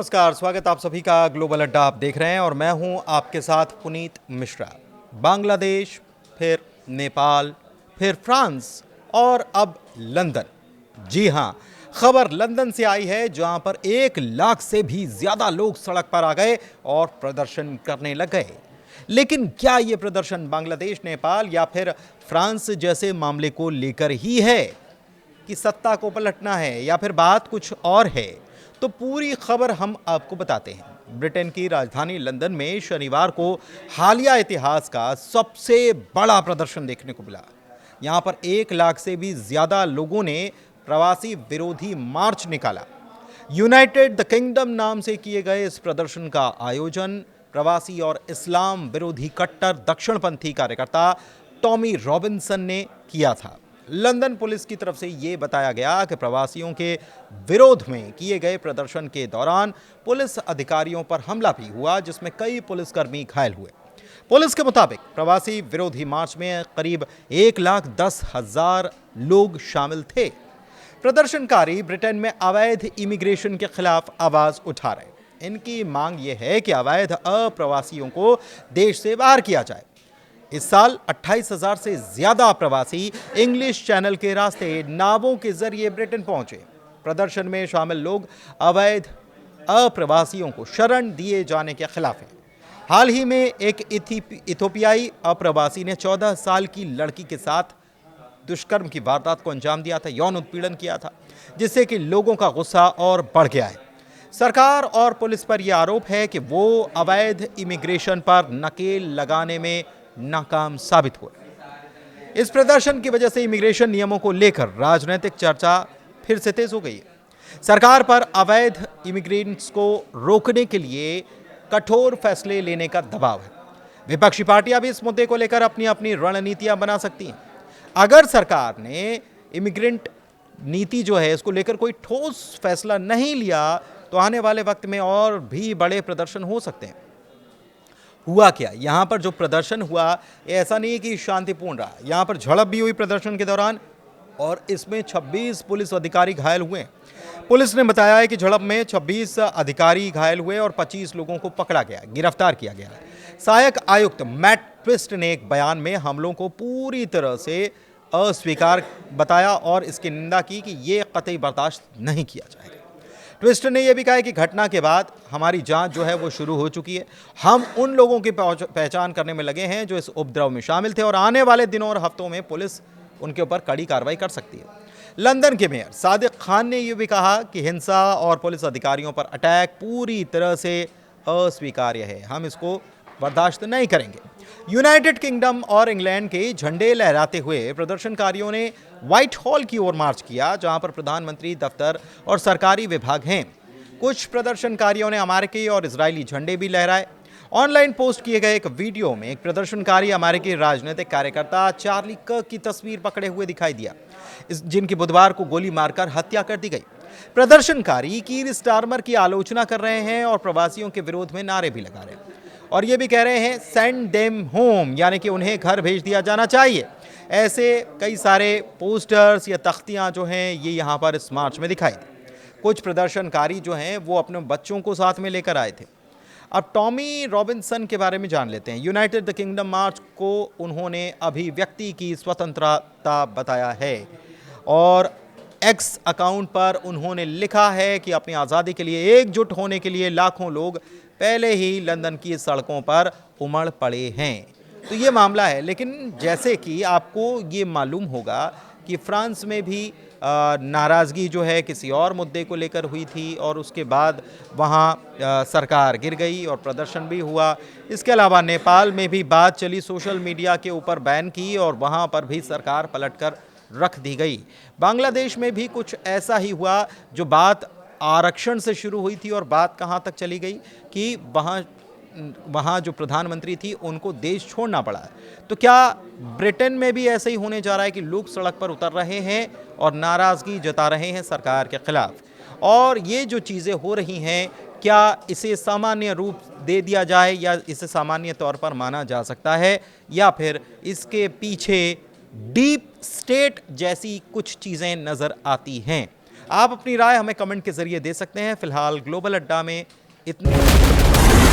नमस्कार, स्वागत आप सभी का ग्लोबल अड्डा आप देख रहे हैं और मैं हूं आपके साथ पुनीत मिश्रा। बांग्लादेश, फिर नेपाल, फिर फ्रांस और अब लंदन। जी हां, खबर लंदन से आई है जहां पर 1 लाख से भी ज्यादा लोग सड़क पर आ गए और प्रदर्शन करने लग गए। लेकिन क्या यह प्रदर्शन बांग्लादेश, नेपाल या फिर फ्रांस जैसे मामले को लेकर ही है कि सत्ता को पलटना है या फिर बात कुछ और है? तो पूरी खबर हम आपको बताते हैं। ब्रिटेन की राजधानी लंदन में शनिवार को हालिया इतिहास का सबसे बड़ा प्रदर्शन देखने को मिला। यहां पर 1 लाख से भी ज्यादा लोगों ने प्रवासी विरोधी मार्च निकाला। यूनाइटेड द किंगडम नाम से किए गए इस प्रदर्शन का आयोजन प्रवासी और इस्लाम विरोधी कट्टर दक्षिणपंथी कार्यकर्ता टॉमी रॉबिन्सन ने किया था। लंदन पुलिस की तरफ से यह बताया गया कि प्रवासियों के विरोध में किए गए प्रदर्शन के दौरान पुलिस अधिकारियों पर हमला भी हुआ, जिसमें कई पुलिसकर्मी घायल हुए। पुलिस के मुताबिक प्रवासी विरोधी मार्च में करीब 1,10,000 लोग शामिल थे। प्रदर्शनकारी ब्रिटेन में अवैध इमिग्रेशन के खिलाफ आवाज उठा रहे। इनकी मांग यह है कि अवैध अप्रवासियों को देश से बाहर किया जाए। इस साल 28,000 से ज्यादा प्रवासी इंग्लिश चैनल के रास्ते नावों के जरिए ब्रिटेन पहुंचे। प्रदर्शन में शामिल लोग अवैध अप्रवासियों को शरण दिए जाने के खिलाफ हैं। हाल ही में एक इथियोपियाई अप्रवासी ने 14 साल की लड़की के साथ दुष्कर्म की वारदात को अंजाम दिया था, यौन उत्पीड़न किया था, जिससे कि लोगों का गुस्सा और बढ़ गया है। सरकार और पुलिस पर यह आरोप है कि वो अवैध इमिग्रेशन पर नकेल लगाने में नाकाम साबित हुए। इस प्रदर्शन की वजह से इमिग्रेशन नियमों को लेकर राजनीतिक चर्चा फिर से तेज हो गई है। सरकार पर अवैध इमिग्रेंट्स को रोकने के लिए कठोर फैसले लेने का दबाव है। विपक्षी पार्टियां भी इस मुद्दे को लेकर अपनी अपनी रणनीतियां बना सकती हैं। अगर सरकार ने इमिग्रेंट नीति जो है इसको लेकर कोई ठोस फैसला नहीं लिया तो आने वाले वक्त में और भी बड़े प्रदर्शन हो सकते हैं। हुआ क्या, यहां पर जो प्रदर्शन हुआ ऐसा नहीं कि शांतिपूर्ण रहा। यहां पर झड़प भी हुई प्रदर्शन के दौरान और इसमें 26 पुलिस अधिकारी घायल हुए। पुलिस ने बताया है कि झड़प में 26 अधिकारी घायल हुए और 25 लोगों को पकड़ा गया, गिरफ्तार किया गया। सहायक आयुक्त मैट ट्विस्ट ने एक बयान में हमलों को पूरी तरह से अस्वीकार बताया और इसकी निंदा की कि यह कतई बर्दाश्त नहीं किया जाएगा। ट्विस्ट ने यह भी कहा कि घटना के बाद हमारी जांच जो है वो शुरू हो चुकी है। हम उन लोगों की पहचान करने में लगे हैं जो इस उपद्रव में शामिल थे और आने वाले दिनों और हफ्तों में पुलिस उनके ऊपर कड़ी कार्रवाई कर सकती है। लंदन के मेयर सादिक खान ने यह भी कहा कि हिंसा और पुलिस अधिकारियों पर अटैक पूरी तरह से अस्वीकार्य है, हम इसको बर्दाश्त नहीं करेंगे। यूनाइटेड किंगडम और इंग्लैंड के झंडे लहराते हुए प्रदर्शनकारियों ने व्हाइट हॉल की ओर मार्च किया, जहां पर प्रधानमंत्री दफ्तर और सरकारी विभाग हैं। कुछ प्रदर्शनकारियों ने अमेरिकी और इजरायली झंडे भी लहराए। ऑनलाइन पोस्ट किए गए एक वीडियो में एक प्रदर्शनकारी अमेरिकी राजनीतिक कार्यकर्ता चार्ली कर्क की तस्वीर पकड़े हुए दिखाई दिया, जिनकी बुधवार को गोली मारकर हत्या कर दी गई। प्रदर्शनकारी कीर स्टारमर की आलोचना कर रहे हैं और प्रवासियों के विरोध में नारे भी लगा रहे हैं और ये भी कह रहे हैं सेंड देम होम, यानी कि उन्हें घर भेज दिया जाना चाहिए। ऐसे कई सारे पोस्टर्स या तख्तियां जो हैं ये यहाँ पर इस मार्च में दिखाई दी। कुछ प्रदर्शनकारी जो हैं वो अपने बच्चों को साथ में लेकर आए थे। अब टॉमी रॉबिन्सन के बारे में जान लेते हैं। यूनाइटेड द किंगडम मार्च को उन्होंने अभिव्यक्ति की स्वतंत्रता बताया है और एक्स अकाउंट पर उन्होंने लिखा है कि अपनी आज़ादी के लिए एकजुट होने के लिए लाखों लोग पहले ही लंदन की सड़कों पर उमड़ पड़े हैं। तो ये मामला है। लेकिन जैसे कि आपको ये मालूम होगा कि फ्रांस में भी नाराज़गी जो है किसी और मुद्दे को लेकर हुई थी और उसके बाद वहाँ सरकार गिर गई और प्रदर्शन भी हुआ। इसके अलावा नेपाल में भी बात चली, सोशल मीडिया के ऊपर बैन की और वहाँ पर भी सरकार पलटकर रख दी गई। बांग्लादेश में भी कुछ ऐसा ही हुआ, जो बात आरक्षण से शुरू हुई थी और बात कहाँ तक चली गई कि वहाँ जो प्रधानमंत्री थी उनको देश छोड़ना पड़ा। तो क्या ब्रिटेन में भी ऐसे ही होने जा रहा है कि लोग सड़क पर उतर रहे हैं और नाराज़गी जता रहे हैं सरकार के खिलाफ? और ये जो चीज़ें हो रही हैं, क्या इसे सामान्य रूप दे दिया जाए या इसे सामान्य तौर पर माना जा सकता है, या फिर इसके पीछे डीप स्टेट जैसी कुछ चीज़ें नज़र आती हैं? आप अपनी राय हमें कमेंट के जरिए दे सकते हैं। फिलहाल ग्लोबल अड्डा में इतनी